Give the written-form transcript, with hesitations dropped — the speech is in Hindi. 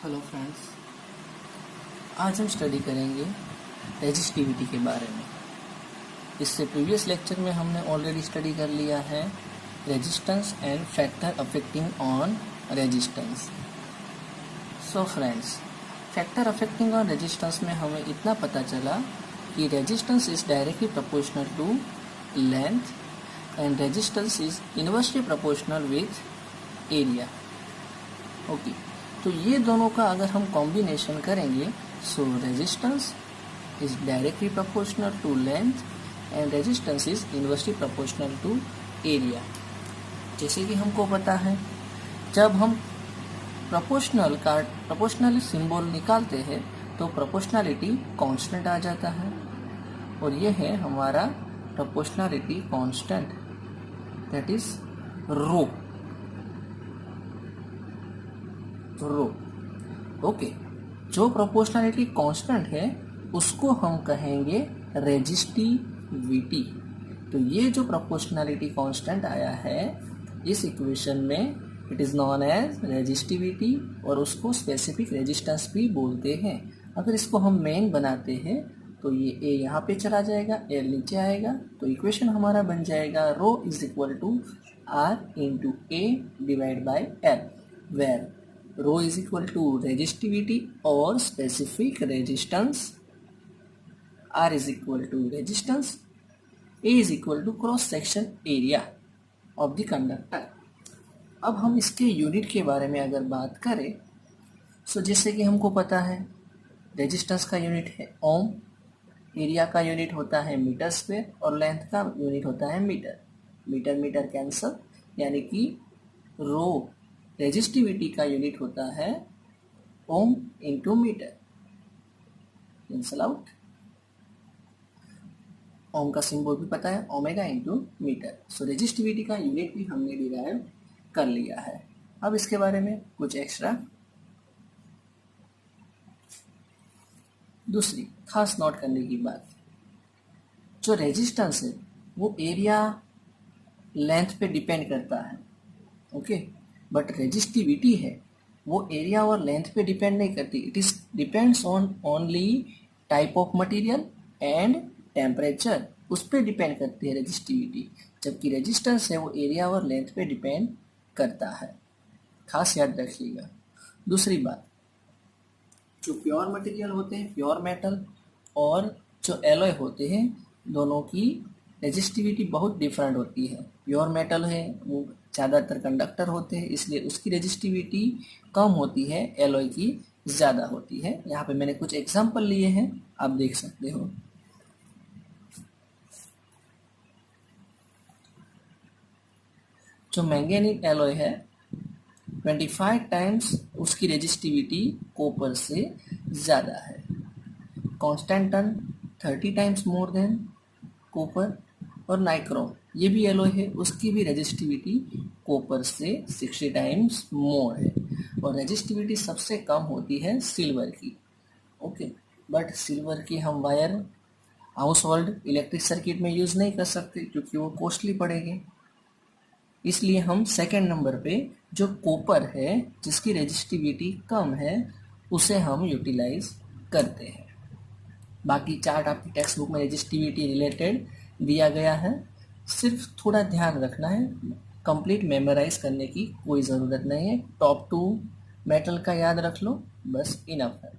हेलो फ्रेंड्स, आज हम स्टडी करेंगे रेजिस्टिविटी के बारे में। इससे प्रीवियस लेक्चर में हमने ऑलरेडी स्टडी कर लिया है resistance and factor affecting on resistance. So friends, factor affecting on resistance में हमें इतना पता चला कि resistance is directly proportional to length and resistance is inversely proportional with area. Okay, तो ये दोनों का अगर हम कॉम्बिनेशन करेंगे so resistance is directly proportional to length and resistance is inversely proportional to area. जैसे कि हमको पता है जब हम प्रोपोर्शनल सिंबल निकालते हैं तो प्रोपोर्शनलिटी कांस्टेंट आ जाता है और ये है हमारा proportionality constant, that is rho. Okay, जो प्रोपोर्शनलिटी कांस्टेंट है उसको हम कहेंगे रेजिस्टिविटी। तो ये जो प्रोपोर्शनलिटी कांस्टेंट आया है इस इक्वेशन में it is known as resistivity और उसको स्पेसिफिक रेजिस्टेंस भी बोलते हैं। अगर इसको हम मेन बनाते हैं तो ये ए यहाँ पे चला जाएगा, एल नीचे आएगा, तो इक्वेशन हमारा बन जाएगा rho is equal to R into A divide by L, where rho is equal to resistivity और specific resistance, R is equal to resistance, A is equal to cross section area of the conductor। अब हम इसके यूनिट के बारे में अगर बात करें सो जैसे कि हमको पता है रेजिस्टेंस का यूनिट है ओम, एरिया का यूनिट होता है मीटर स्क्वायर और लेंथ का यूनिट होता है मीटर। मीटर मीटर कैंसल, यानी कि रो रेजिस्टिविटी का यूनिट होता है ohm into metre, cancel out. Ohm का सिंबल भी पता है, omega into metre. So resistivity का यूनिट भी हमने डिराइव कर लिया है। अब इसके बारे में कुछ एक्स्ट्रा दूसरी खास नोट करने की बात, जो रेजिस्टेंस है वो एरिया लेंथ पे डिपेंड करता है, ओके, बट रेजिस्टिविटी है वो एरिया और लेंथ पे डिपेंड नहीं करती। It is depends on only type of material and temperature, उस पर डिपेंड करती है रेजिस्टिविटी, जबकि रेजिस्टेंस है वो एरिया और लेंथ पे डिपेंड करता है। खास याद रखिएगा। दूसरी बात, जो प्योर मटेरियल होते हैं, प्योर मेटल, और जो एलॉय होते हैं, दोनों की रेजिस्टिविटी बहुत डिफरेंट होती है। प्योर मेटल है वो ज़्यादातर कंडक्टर होते हैं इसलिए उसकी रेजिस्टिविटी कम होती है, एलॉय की ज़्यादा होती है। यहाँ पे मैंने कुछ एग्जांपल लिए हैं, आप देख सकते हो। जो मैंगनीज एलॉय है 25 टाइम्स उसकी रेजिस्टिविटी कॉपर से ज़्यादा है। Constantan 30 times more than copper, और नाइक्रोम ये भी एलॉय है, उसकी भी रेजिस्टिविटी कॉपर से 60 टाइम्स मोर है। और रेजिस्टिविटी सबसे कम होती है सिल्वर की, ओके, बट सिल्वर की हम wire house hold electric circuit में यूज़ नहीं कर सकते क्योंकि वो कॉस्टली पड़ेंगे, इसलिए हम सेकेंड नंबर पे जो कॉपर है जिसकी रेजिस्टिविटी कम है उसे हम यूटिलाइज करते हैं। बाकी चार्ट आपकी टेक्स्ट बुक में रेजिस्टिविटी रिलेटेड दिया गया है, सिर्फ थोड़ा ध्यान रखना है, कंप्लीट मेमोराइज करने की कोई ज़रूरत नहीं है। टॉप 2 मेटल का याद रख लो, बस इनफ है।